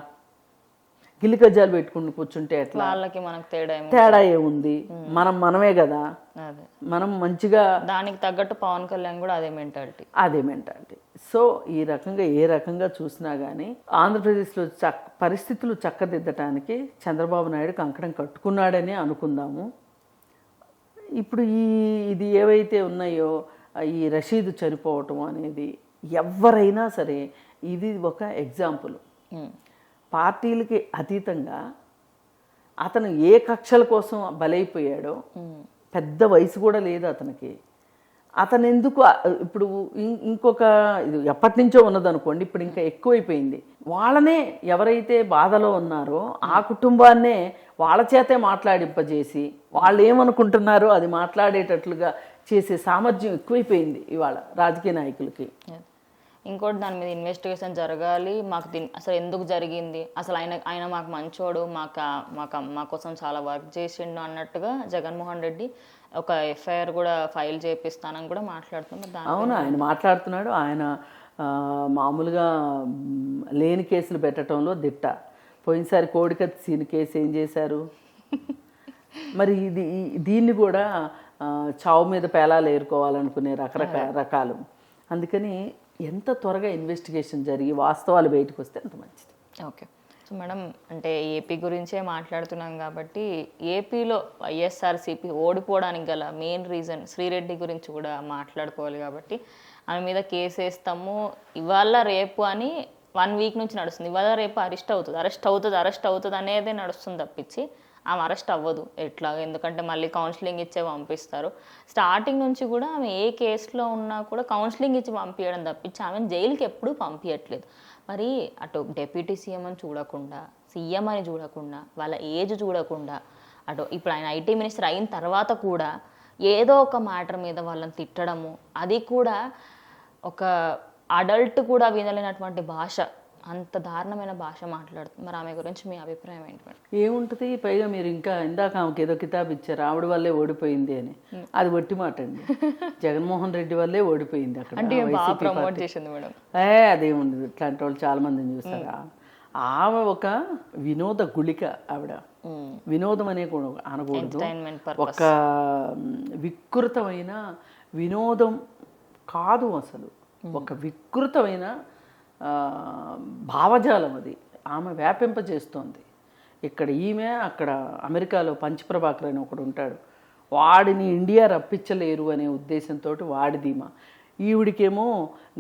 గిల్లికజ్జాలు పెట్టుకుని కూర్చుంటే ఎట్లా? వాళ్ళకి మనకు తేడా ఏముంది? మనమే కదా, అదే మనం మంచిగా దానికి తగ్గట్టు పవన్ కళ్యాణ్ కూడా అదే మెంటాలిటీ. సో ఈ రకంగా ఏ రకంగా చూసినా కానీ ఆంధ్రప్రదేశ్లో పరిస్థితులు చక్కదిద్దటానికి చంద్రబాబు నాయుడు కంకణం కట్టుకున్నాడని అనుకుందాము. ఇప్పుడు ఇది ఏవైతే ఉన్నాయో ఈ రషీద్ చనిపోవటం అనేది ఎవరైనా సరే ఇది ఒక ఎగ్జాంపుల్. పార్టీలకి అతీతంగా అతను ఏ కక్షల కోసం బలైపోయాడో, పెద్ద వయసు కూడా లేదు అతనికి. అతను ఎందుకు ఇప్పుడు ఇంకొక ఇది ఎప్పటి నుంచో ఉన్నదనుకోండి, ఇప్పుడు ఇంకా ఎక్కువైపోయింది. వాళ్ళనే ఎవరైతే బాధలో ఉన్నారో ఆ కుటుంబాన్నే వాళ్ళ చేతే మాట్లాడింపజేసి వాళ్ళు ఏమనుకుంటున్నారో అది మాట్లాడేటట్లుగా చేసే సామర్థ్యం ఎక్కువైపోయింది ఇవాళ రాజకీయ నాయకులకి. ఇంకోటి దాని మీద ఇన్వెస్టిగేషన్ జరగాలి, మాకు అసలు ఎందుకు జరిగింది, అసలు ఆయన మాకు మంచోడు, మా కోసం చాలా వర్క్ చేసిండు అన్నట్టుగా జగన్మోహన్ రెడ్డి ఒక ఎఫ్ఐఆర్ కూడా ఫైల్ చేపిస్తానని కూడా మాట్లాడుతున్నారు. అవును, ఆయన మాట్లాడుతున్నాడు. ఆయన మామూలుగా లేని కేసులు పెట్టడంలో దిట్ట. పోయినసారి కోడికత్తి సీన్ కేసు ఏం చేశారు మరి? దీన్ని కూడా చావు మీద పేలాలు ఏరుకోవాలనుకునే రకాలు. అందుకని ఎంత త్వరగా ఇన్వెస్టిగేషన్ జరిగి వాస్తవాలు బయటకు వస్తే అంత మంచిది. ఓకే. సో మేడం, అంటే ఏపీ గురించే మాట్లాడుతున్నాం కాబట్టి ఏపీలో వైఎస్ఆర్సీపీ ఓడిపోవడానికి గల మెయిన్ రీజన్ శ్రీరెడ్డి గురించి కూడా మాట్లాడుకోవాలి కాబట్టి ఆమె మీద కేసు వేస్తాము ఇవాళ రేపు అని 1 వీక్ నుంచి నడుస్తుంది. ఇవాళ రేపు అరెస్ట్ అవుతుంది అనేదే నడుస్తుంది తప్పించి ఆమె అరెస్ట్ అవ్వదు ఎట్లా, ఎందుకంటే మళ్ళీ కౌన్సిలింగ్ ఇచ్చే పంపిస్తారు. స్టార్టింగ్ నుంచి కూడా ఆమె ఏ కేసులో ఉన్నా కూడా కౌన్సిలింగ్ ఇచ్చి పంపించడం తప్పించి ఆమెను జైలుకి ఎప్పుడూ పంపించట్లేదు. మరి అటు డిప్యూటీ సీఎం అని చూడకుండా, సీఎం అని చూడకుండా, వాళ్ళ ఏజ్ చూడకుండా, అటు ఇప్పుడు ఆయన ఐటీ మినిస్టర్ అయిన తర్వాత కూడా ఏదో ఒక మ్యాటర్ మీద వాళ్ళని తిట్టడము, అది కూడా ఒక అడల్ట్ కూడా వినలేనటువంటి భాష, అంత దారుణమైన భాష మాట్లాడుతుంది. మరి ఆమె గురించి మీ అభిప్రాయం ఏంటి మేడం? ఏముంటుంది? పైగా మీరు ఇంకా ఇందాక ఆమెకి ఏదో కితాబ్ ఇచ్చారు, ఆవిడ వల్లే ఓడిపోయింది అని. అది ఒట్టి మాట అండి. జగన్మోహన్ రెడ్డి వల్లే ఓడిపోయింది అక్కడ. ప్రమోట్ చేసింది మేడం. అదేముంది, ఇట్లాంటి వాళ్ళు చాలా మందిని చూసారా. ఆమె ఒక వినోద గుళిక. ఆవిడ వినోదం అనే అనకూడదు, ఒక వికృతమైన వినోదం కాదు అసలు, ఒక వికృతమైన భావజాలం అది ఆమె వ్యాపింపజేస్తోంది. ఇక్కడ ఈమె, అక్కడ అమెరికాలో పంచప్రభాకర్ అని ఒకడు ఉంటాడు, వాడిని ఇండియా రప్పించలేరు అనే ఉద్దేశంతో వాడిదీమా. ఈవిడికేమో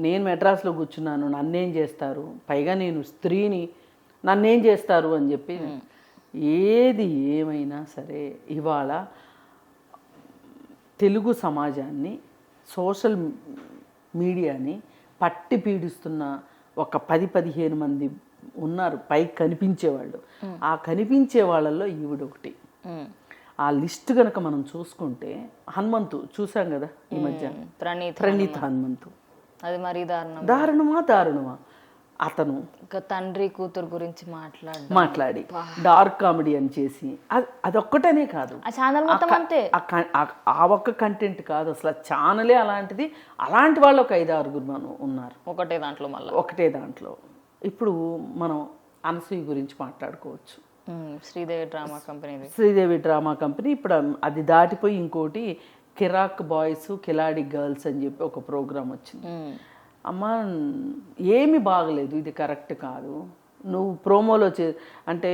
నేను మెడ్రాస్లో కూర్చున్నాను, నన్నేం చేస్తారు, పైగా నేను స్త్రీని, నన్నేం చేస్తారు అని చెప్పి. ఏది ఏమైనా సరే ఇవాళ తెలుగు సమాజాన్ని, సోషల్ మీడియాని పట్టి పీడిస్తున్న ఒక 10-15 మంది ఉన్నారు పైకి కనిపించేవాళ్ళు. ఆ కనిపించే వాళ్ళల్లో ఈవిడ ఒకటి. ఆ లిస్ట్ కనుక మనం చూసుకుంటే, హనుమంతు చూసాం కదా ఈ మధ్య, ప్రణీత్ హనుమంతు, అది మరి దారుణమా. అతను తండ్రి కూతురు గురించి మాట్లాడి డార్క్ కామెడీ అని చేసి, అదొక్కటనే కాదు, ఆ ఒక్క కంటెంట్ కాదు అసలు, ఛానలే అలాంటిది. అలాంటి వాళ్ళు ఒక 5-6 ఉన్నారు ఒకటే దాంట్లో. ఇప్పుడు మనం అనసూయ గురించి మాట్లాడుకోవచ్చు. శ్రీదేవి డ్రామా కంపెనీ ఇప్పుడు అది దాటిపోయి ఇంకోటి కిరాక్ బాయ్స్ కిలాడి గర్ల్స్ అని చెప్పి ఒక ప్రోగ్రాం వచ్చింది. అమ్మ ఏమి బాగలేదు, ఇది కరెక్ట్ కాదు. నువ్వు ప్రోమోలో అంటే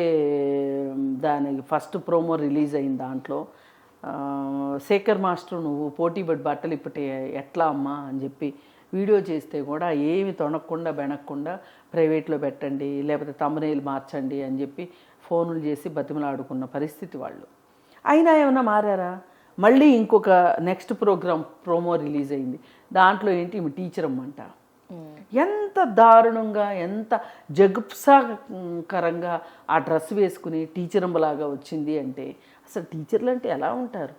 దానికి ఫస్ట్ ప్రోమో రిలీజ్ అయిన దాంట్లో శేఖర్ మాస్టర్ నువ్వు పోటీపడి బట్టలు ఇప్పటి ఎట్లా అమ్మా అని చెప్పి వీడియో చేస్తే కూడా ఏమి తొనకుండా బెనక్కుండా ప్రైవేట్లో పెట్టండి, లేకపోతే తమ్మునేలు మార్చండి అని చెప్పి ఫోన్లు చేసి బతిమలాడుకున్న పరిస్థితి వాళ్ళు. అయినా ఏమన్నా మారారా? మళ్ళీ ఇంకొక నెక్స్ట్ ప్రోమో రిలీజ్ అయింది, దాంట్లో ఏంటి ఈమె టీచర్ అమ్మంట. ఎంత దారుణంగా, ఎంత జగుప్సాకరంగా ఆ డ్రెస్ వేసుకుని టీచర్ అమ్మలాగా వచ్చింది అంటే, అసలు టీచర్లు అంటే ఎలా ఉంటారు?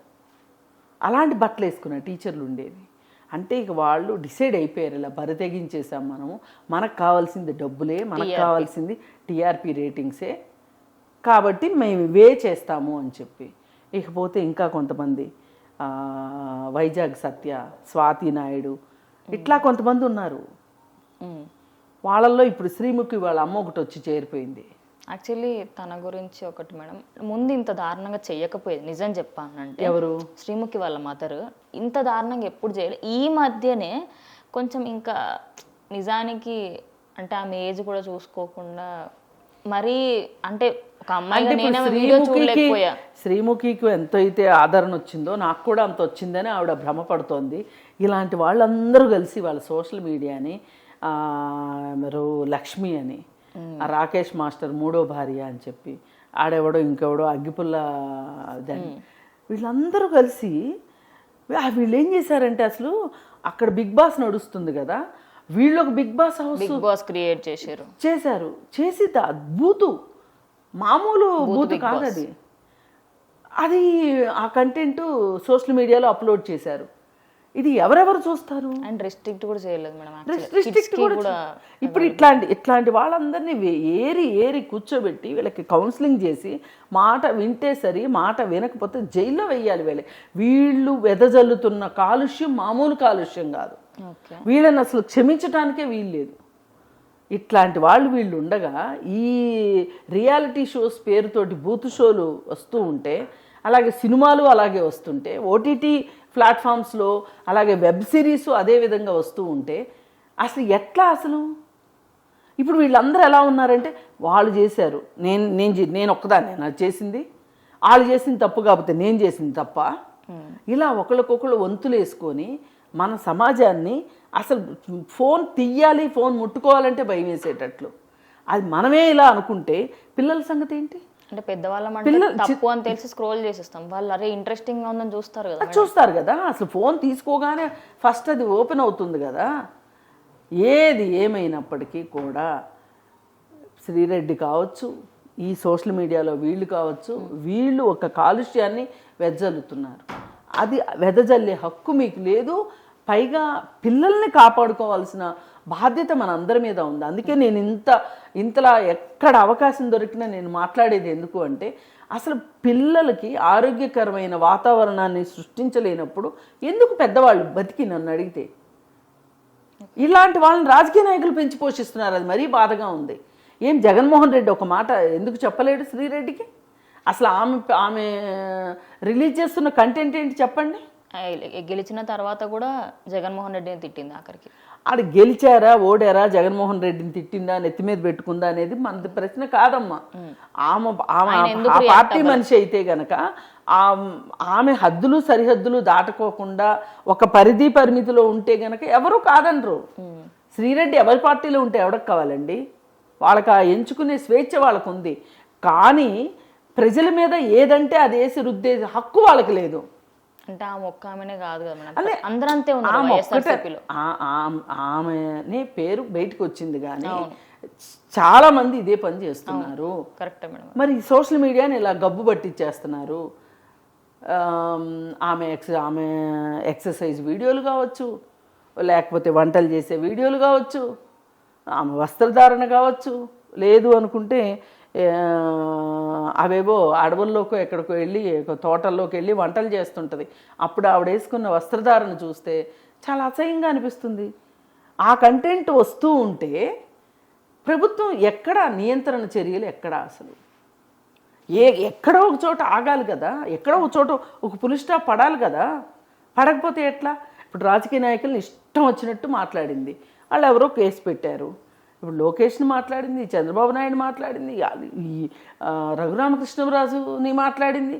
అలాంటి బట్టలు వేసుకున్న టీచర్లు ఉండేది అంటే ఇక వాళ్ళు డిసైడ్ అయిపోయారు, ఇలా బరితెగించేసాం మనము, మనకు కావాల్సింది డబ్బులే, మనకు కావాల్సింది టీఆర్పీ రేటింగ్సే, కాబట్టి మేము ఇవే చేస్తాము అని చెప్పి. ఇకపోతే ఇంకా కొంతమంది వైజాగ్ సత్య, స్వాతి నాయుడు, ఇట్లా కొంతమంది ఉన్నారు. వాళ్ళల్లో ఇప్పుడు శ్రీముఖి వాళ్ళ అమ్మ ఒకటి వచ్చి చేరిపోయింది. యాక్చువల్లీ తన గురించి ఒకటి మేడం, ముందు ఇంత దారుణంగా చెయ్యకపోయేది నిజం చెప్పానంటే. ఎవరు? శ్రీముఖి వాళ్ళ మదర్ ఇంత దారుణంగా ఎప్పుడు చేయలేదు. ఈ మధ్యనే కొంచెం ఇంకా నిజానికి అంటే ఆమె ఏజ్ కూడా చూసుకోకుండా మరీ అంటే ఒక అమ్మాయిగా నేనేమో వీడియో చూడలేకపోయా. శ్రీముఖికి ఎంత అయితే ఆదరణ వచ్చిందో నాకు కూడా అంత వచ్చిందని ఆవిడ భ్రమపడుతోంది. ఇలాంటి వాళ్ళందరూ కలిసి వాళ్ళ సోషల్ మీడియాని మరో లక్ష్మి అని, ఆ రాకేష్ మాస్టర్ మూడో భార్య అని చెప్పి ఆడెవడో ఇంకెవడో అగ్గిపుల్ల దాన్ని, వీళ్ళందరూ కలిసి వీళ్ళు ఏం చేశారంటే అసలు అక్కడ బిగ్ బాస్ నడుస్తుంది కదా, వీళ్ళు ఒక Bigg Boss house Bigg Boss create చేశారు. చేసి బూతు మామూలు బూతు కాదు అది. అది ఆ కంటెంట్ సోషల్ మీడియాలో అప్లోడ్ చేశారు. ఇది ఎవరెవరు చూస్తారు? అండ్ రెస్ట్రిక్ట్ కూడా చేయలేదు మేడం. రెస్ట్రిక్ట్ కూడా ఇప్పుడు ఇట్లాంటి వాళ్ళందరినీ ఏరి కూర్చోబెట్టి వీళ్ళకి కౌన్సిలింగ్ చేసి మాట వింటే సరి, మాట వినకపోతే జైల్లో వెయ్యాలి. వీళ్ళు వెదజల్లుతున్న కాలుష్యం మామూలు కాలుష్యం కాదు. వీళ్ళని అసలు క్షమించడానికే వీల్లేదు. ఇట్లాంటి వీళ్ళు ఉండగా ఈ రియాలిటీ షోస్ పేరుతోటి బూతు షోలు వస్తూ ఉంటే, అలాగే సినిమాలు అలాగే వస్తుంటే, ఓటీటీ ప్లాట్ఫామ్స్లో అలాగే వెబ్ సిరీస్ అదే విధంగా వస్తూ ఉంటే అసలు ఎట్లా అసలు? ఇప్పుడు వీళ్ళందరూ ఎలా ఉన్నారంటే వాళ్ళు చేశారు, నేను ఒక్కదాన్ని నాకు చేసింది, వాళ్ళు చేసింది తప్పు కాకపోతే నేను చేసింది తప్ప, ఇలా ఒకళ్ళకొకళ్ళు వంతులు వేసుకొని మన సమాజాన్ని అసలు ఫోన్ తీయాలి, ఫోన్ ముట్టుకోవాలంటే భయం వేసేటట్లు. అది మనమే ఇలా అనుకుంటే పిల్లల సంగతి ఏంటి? అంటే పెద్దవాళ్ళం తప్పు అని తెలిసి స్క్రోల్ చేసేస్తాం. వాళ్ళు అరే ఇంట్రెస్టింగ్ గా ఉందని చూస్తారు కదా. అసలు ఫోన్ తీసుకోగానే ఫస్ట్ అది ఓపెన్ అవుతుంది కదా. ఏది ఏమైనప్పటికీ కూడా శ్రీరెడ్డి కావచ్చు, ఈ సోషల్ మీడియాలో వీళ్ళు కావచ్చు, వీళ్ళు ఒక కాలుష్యాన్ని వెదజల్లుతున్నారు. అది వెదజల్లే హక్కు మీకు లేదు. పైగా పిల్లల్ని కాపాడుకోవాల్సిన బాధ్యత మన అందరి మీద ఉంది. అందుకే నేను ఇంతలా ఎక్కడ అవకాశం దొరికినా నేను మాట్లాడేది ఎందుకు అంటే, అసలు పిల్లలకి ఆరోగ్యకరమైన వాతావరణాన్ని సృష్టించలేనప్పుడు ఎందుకు పెద్దవాళ్ళు బతికి నన్ను అడిగితే ఇలాంటి వాళ్ళని రాజకీయ నాయకులు పెంచి పోషిస్తున్నారు. అది మరీ బాధగా ఉంది. ఏం జగన్మోహన్ రెడ్డి ఒక మాట ఎందుకు చెప్పలేడు శ్రీరెడ్డికి? అసలు ఆమె రిలీజ్ చేస్తున్న కంటెంట్ ఏంటి చెప్పండి. గెలిచిన తర్వాత కూడా జగన్మోహన్ రెడ్డిని తిట్టింది ఆఖరికి. ఆడు గెలిచారా ఓడారా జగన్మోహన్ రెడ్డిని తిట్టిందా, నెత్తి మీద పెట్టుకుందా అనేది మనది ప్రశ్న కాదమ్మా. ఆమె ఆ పార్టీ మనిషి అయితే గనక ఆమె హద్దులు సరిహద్దులు దాటుకోకుండా ఒక పరిమితిలో ఉంటే గనక ఎవరు కాదనరు. శ్రీరెడ్డి ఎవరి పార్టీలో ఉంటే ఎవరికి కావాలండి? వాళ్ళకి ఆ ఎంచుకునే స్వేచ్ఛ వాళ్ళకు ఉంది. కానీ ప్రజల మీద ఏదంటే అది వేసి రుద్దే హక్కు వాళ్ళకి లేదు. అంటే ఆమె ఒక్క ఆమెనే కాదు కదా మేడం, అందరూ అంతే ఉన్నారు. ఆమెనే పేరు బయటకు వచ్చింది కానీ చాలా మంది ఇదే పని చేస్తున్నారు. కరెక్టే మేడం. మరి సోషల్ మీడియాని ఇలా గబ్బు పట్టించేస్తున్నారు. ఆమె ఎక్సర్సైజ్ వీడియోలు కావచ్చు, లేకపోతే వంటలు చేసే వీడియోలు కావచ్చు, ఆమె వస్త్రధారణ కావచ్చు, లేదు అనుకుంటే అవేవో అడవుల్లోకి ఎక్కడికో వెళ్ళి తోటల్లోకి వెళ్ళి వంటలు చేస్తుంటుంది. అప్పుడు ఆవిడ వేసుకున్న వస్త్రధారణ చూస్తే చాలా అసహ్యంగా అనిపిస్తుంది. ఆ కంటెంట్ వస్తూ ఉంటే ప్రభుత్వం ఎక్కడ నియంత్రణ చర్యలు అసలు ఎక్కడో ఒక చోట ఆగాలి కదా, ఎక్కడో ఒక చోట ఒక పులి స్టాప్ పడాలి కదా. పడకపోతే ఎట్లా? ఇప్పుడు రాజకీయ నాయకులను ఇష్టం వచ్చినట్టు మాట్లాడింది, వాళ్ళు ఎవరో కేసు పెట్టారు. ఇప్పుడు లోకేష్ని మాట్లాడింది, చంద్రబాబు నాయుడు మాట్లాడింది, ఈ రఘురామకృష్ణరాజుని మాట్లాడింది,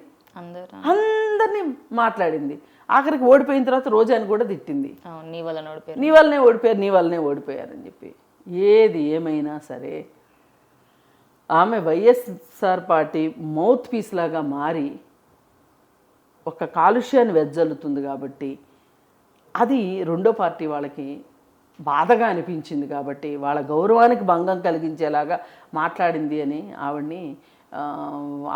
అందరినీ మాట్లాడింది. ఆఖరికి ఓడిపోయిన తర్వాత రోజాని కూడా తిట్టింది. నీ వల్లనే ఓడిపోయారని చెప్పి. ఏది ఏమైనా సరే ఆమె వైఎస్ఆర్ పార్టీ మౌత్ పీస్ లాగా మారి ఒక కాలుష్యాన్ని వెదజల్లుతుంది కాబట్టి అది రెండో పార్టీ వాళ్ళకి బాధగా అనిపించింది. కాబట్టి వాళ్ళ గౌరవానికి భంగం కలిగించేలాగా మాట్లాడింది అని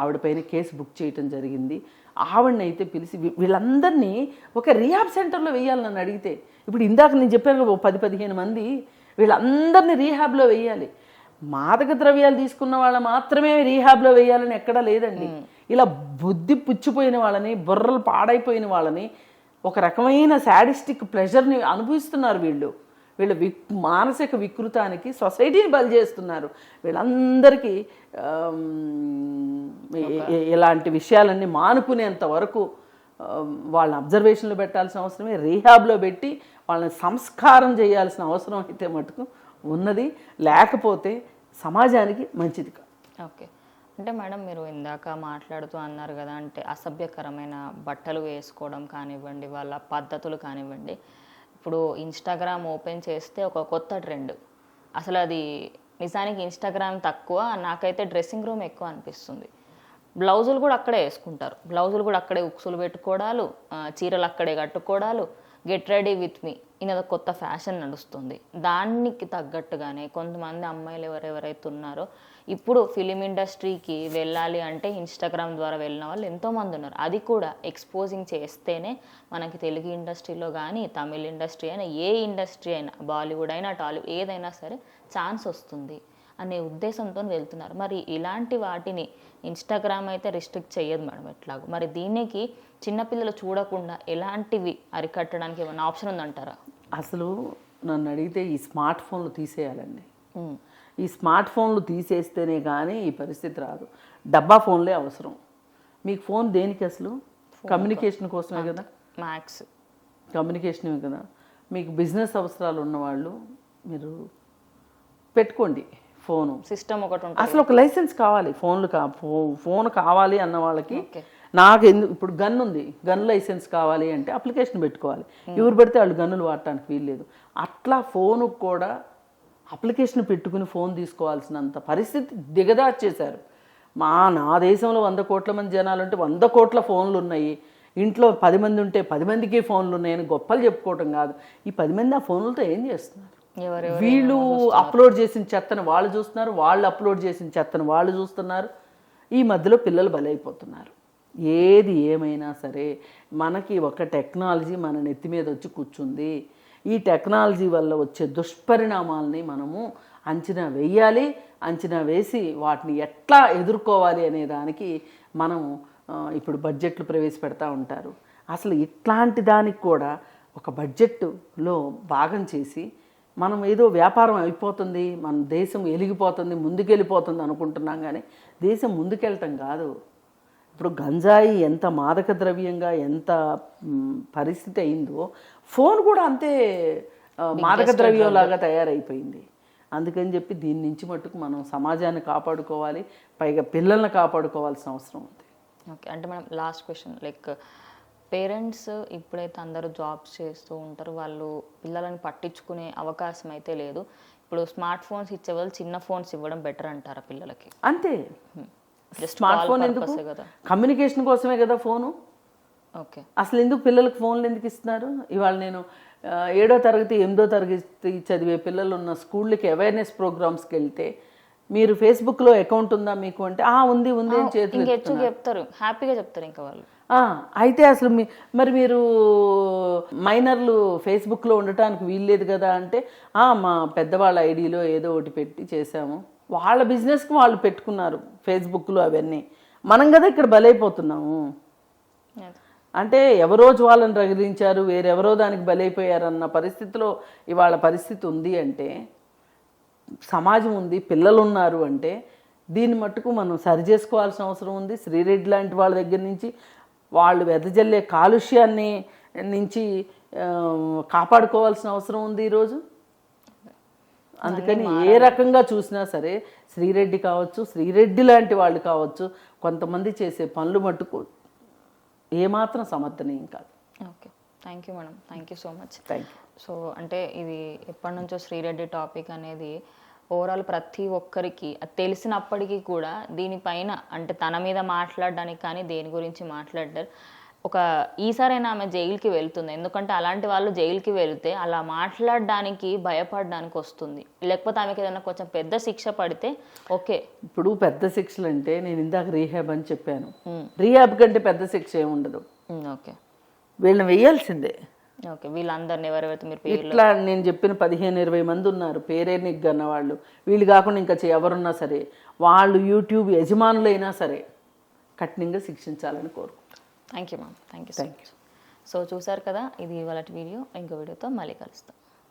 ఆవిడపైన కేసు బుక్ చేయటం జరిగింది. ఆవిడని అయితే పిలిచి వీళ్ళందరినీ ఒక రీహాబ్ సెంటర్లో వేయాలి నన్ను అడిగితే. ఇప్పుడు ఇందాక నేను చెప్పాను 10-15 మంది, వీళ్ళందరినీ రీహాబ్లో వేయాలి. మాదక ద్రవ్యాలు తీసుకున్న వాళ్ళ మాత్రమే రీహాబ్లో వేయాలని ఎక్కడా లేదండి. ఇలా బుద్ధి పుచ్చిపోయిన వాళ్ళని, బుర్రలు పాడైపోయిన వాళ్ళని, ఒక రకమైన శాడిస్టిక్ ప్లెజర్ని అనుభవిస్తున్నారు వీళ్ళు. వీళ్ళ మానసిక వికృతానికి సొసైటీని బలి చేస్తున్నారు. వీళ్ళందరికీ ఇలాంటి విషయాలన్నీ మానుకునేంత వరకు వాళ్ళని అబ్జర్వేషన్లో పెట్టాల్సిన అవసరమే, రీహాబ్లో పెట్టి వాళ్ళని సంస్కారం చేయాల్సిన అవసరం అయితే మటుకు ఉన్నది. లేకపోతే సమాజానికి మంచిది కాదు. ఓకే. అంటే మేడం మీరు ఇందాక మాట్లాడుతూ అన్నారు కదా, అంటే అసభ్యకరమైన బట్టలు వేసుకోవడం కానివ్వండి, వాళ్ళ పద్ధతులు కానివ్వండి. ఇప్పుడు ఇన్స్టాగ్రామ్ ఓపెన్ చేస్తే ఒక కొత్త ట్రెండ్. అసలు అది నిజానికి ఇన్స్టాగ్రామ్ తక్కువ, నాకైతే డ్రెస్సింగ్ రూమ్ ఎక్కువ అనిపిస్తుంది. బ్లౌజులు కూడా అక్కడే వేసుకుంటారు, బ్లౌజులు కూడా అక్కడే ఉక్సులు పెట్టుకోవడాలు, చీరలు అక్కడే కట్టుకోవడాలు, గెట్ రెడీ విత్ మీ ఇది కొత్త ఫ్యాషన్ నడుస్తుంది. దానికి తగ్గట్టుగానే కొంతమంది అమ్మాయిలు ఎవరెవరైతే ఉన్నారో ఇప్పుడు ఫిలిం ఇండస్ట్రీకి వెళ్ళాలి అంటే ఇన్స్టాగ్రామ్ ద్వారా వెళ్ళిన వాళ్ళు ఎంతోమంది ఉన్నారు. అది కూడా ఎక్స్పోజింగ్ చేస్తేనే మనకి తెలుగు ఇండస్ట్రీలో కానీ, తమిళ ఇండస్ట్రీ అయినా, ఏ ఇండస్ట్రీ అయినా, బాలీవుడ్ అయినా, టాలీవుడ్ ఏదైనా సరే ఛాన్స్ వస్తుంది అనే ఉద్దేశంతో వెళ్తున్నారు. మరి ఇలాంటి వాటిని ఇన్స్టాగ్రామ్ అయితే రిస్ట్రిక్ట్ చేయదు మేడం ఎట్లాగో. మరి దీనికి చిన్నపిల్లలు చూడకుండా ఎలాంటివి అరికట్టడానికి ఏమైనా ఆప్షన్ ఉందంటారా? అసలు నన్ను అడిగితే ఈ స్మార్ట్ ఫోన్లు తీసేయాలండి. ఈ స్మార్ట్ ఫోన్లు తీసేస్తేనే కానీ ఈ పరిస్థితి రాదు. డబ్బా ఫోన్లే అవసరం. మీకు ఫోన్ దేనికి అసలు? కమ్యూనికేషన్ కోసమే కదా, మ్యాక్స్ కమ్యూనికేషనే కదా. మీకు బిజినెస్ అవసరాలు ఉన్నవాళ్ళు మీరు పెట్టుకోండి ఫోను. సిస్టమ్ ఒకటి ఉంటుంది. అసలు ఒక లైసెన్స్ కావాలి ఫోన్ కావాలి అన్న వాళ్ళకి. నాకు ఇప్పుడు గన్ ఉంది, గన్ లైసెన్స్ కావాలి అంటే అప్లికేషన్ పెట్టుకోవాలి. ఎవరు పెడితే వాళ్ళు గన్నులు వాడటానికి వీల్లేదు. అట్లా ఫోను కూడా అప్లికేషన్ పెట్టుకుని ఫోన్ తీసుకోవాల్సినంత పరిస్థితి దిగదార్చేశారు. నా దేశంలో 100 కోట్ల మంది జనాలు ఉంటే 100 కోట్ల ఫోన్లు ఉన్నాయి. ఇంట్లో 10 మంది ఉంటే 10 మందికి ఫోన్లు ఉన్నాయని గొప్పలు చెప్పుకోవటం కాదు. ఈ 10 మంది ఆ ఫోన్లతో ఏం చేస్తున్నారు? వీళ్ళు అప్లోడ్ చేసిన చెత్తను వాళ్ళు చూస్తున్నారు, వాళ్ళు అప్లోడ్ చేసిన చెత్తను వాళ్ళు చూస్తున్నారు. ఈ మధ్యలో పిల్లలు బలైపోతున్నారు. ఏది ఏమైనా సరే మనకి ఒక టెక్నాలజీ మన నెత్తి మీద వచ్చి కూర్చుంది. ఈ టెక్నాలజీ వల్ల వచ్చే దుష్పరిణామాలని మనము అంచనా వేయాలి. అంచనా వేసి వాటిని ఎట్లా ఎదుర్కోవాలి అనే దానికి మనం ఇప్పుడు బడ్జెట్లు ప్రవేశపెడతా ఉంటారు. అసలు ఇట్లాంటి దానికి కూడా ఒక బడ్జెట్లో భాగం చేసి మనం ఏదో వ్యాపారం అయిపోతుంది, మన దేశం ఎలిగిపోతుంది, ముందుకెళ్ళిపోతుంది అనుకుంటున్నాం. కానీ దేశం ముందుకెళ్ళటం కాదు. ఇప్పుడు గంజాయి ఎంత మాదక ద్రవ్యంగా ఎంత పరిస్థితి అయిందో, ఫోన్ కూడా అంతే మాదక ద్రవ్యంలాగా తయారైపోయింది. అందుకని చెప్పి దీని నుంచి మట్టుకు మనం సమాజాన్ని కాపాడుకోవాలి, పైగా పిల్లల్ని కాపాడుకోవాల్సిన అవసరం ఉంది. ఓకే. అంటే మనం లాస్ట్ క్వశ్చన్, లైక్ పేరెంట్స్ ఇప్పుడైతే అందరూ జాబ్స్ చేస్తూ ఉంటారు, వాళ్ళు పిల్లలని పట్టించుకునే అవకాశం అయితే లేదు. ఇప్పుడు స్మార్ట్ ఫోన్స్ ఇచ్చే వాళ్ళు చిన్న ఫోన్స్ ఇవ్వడం బెటర్ అంటారా పిల్లలకి? అంతే. స్మార్ట్ ఫోన్ ఎందుకు? కమ్యూనికేషన్ కోసమే కదా ఫోను. ఓకే. అసలు ఎందుకు పిల్లలకు ఫోన్లు ఎందుకు ఇస్తున్నారు? ఇవాళ నేను 7వ తరగతి 8వ తరగతి చదివే పిల్లలు ఉన్న స్కూళ్ళకి అవేర్నెస్ ప్రోగ్రామ్స్కి వెళ్తే, మీరు ఫేస్బుక్లో అకౌంట్ ఉందా మీకు అంటే ఉంది ఉంది అని చేతులు చెప్తారు, హ్యాపీగా చెప్తారు ఇంకా వాళ్ళు. అయితే అసలు మరి మీరు మైనర్లు ఫేస్బుక్లో ఉండటానికి వీల్లేదు కదా అంటే, మా పెద్దవాళ్ళ ఐడిలో ఏదో ఒకటి పెట్టి చేసాము. వాళ్ళ బిజినెస్కి వాళ్ళు పెట్టుకున్నారు ఫేస్బుక్లో అవన్నీ. మనం కదా ఇక్కడ బలైపోతున్నాము. అంటే ఎవరో వాళ్ళని రగిలించారు, వేరెవరో దానికి బలైపోయారన్న పరిస్థితిలో ఇవాళ పరిస్థితి ఉంది. అంటే సమాజం ఉంది, పిల్లలు ఉన్నారు అంటే దీన్ని మట్టుకు మనం సరి చేసుకోవాల్సిన అవసరం ఉంది. శ్రీరెడ్డి లాంటి వాళ్ళ దగ్గర నుంచి వాళ్ళు వెదజల్లే కాలుష్యాన్ని నుంచి కాపాడుకోవాల్సిన అవసరం ఉంది ఈరోజు. అందుకని ఏ రకంగా చూసినా సరే శ్రీరెడ్డి కావచ్చు, శ్రీరెడ్డి లాంటి వాళ్ళు కావచ్చు, కొంతమంది చేసే పనులు మట్టుకు ఏమాత్రం సమర్థనీయం కాదు. Okay. Thank you madam, thank you so much. Thank you. So అంటే ఇది ఎప్పటి నుంచో శ్రీరెడ్డి టాపిక్ అనేది ఓవరాల్ ప్రతి ఒక్కరికి తెలిసినప్పటికీ కూడా దీనిపైన అంటే తన మీద మాట్లాడడానికి కానీ దేని గురించి మాట్లాడారు. ఈసారైనా ఆమె జైలుకి వెళ్తుంది, ఎందుకంటే అలాంటి వాళ్ళు జైలుకి వెళ్తే అలా మాట్లాడడానికి భయపడడానికి వస్తుంది. లేకపోతే ఆమెకి ఏదైనా కొంచెం పెద్ద శిక్ష పడితే ఓకే. ఇప్పుడు పెద్ద శిక్షలు అంటే నేను ఇందాక రీహాబ్ అని చెప్పాను, రీహాబ్ కంటే పెద్ద శిక్ష ఏముండదు. ఓకే. వీళ్ళని వేయాల్సిందే. ఓకే. వీళ్ళందరినీ ఎవరెవరైతే మీరు ఇట్లా నేను చెప్పిన 15-20 మంది ఉన్నారు పేరేనికి గన్న వాళ్ళు. వీళ్ళు కాకుండా ఇంకా ఎవరున్నా సరే వాళ్ళు యూట్యూబ్ యజమానులైనా సరే కఠినంగా శిక్షించాలని కోరుకుంటున్నాను. Thank you ma'am, thank you so much. So చూసారు కదా, ఇది ఇవాళ వీడియో. ఇంకో వీడియోతో మళ్ళీ కలుస్తాం.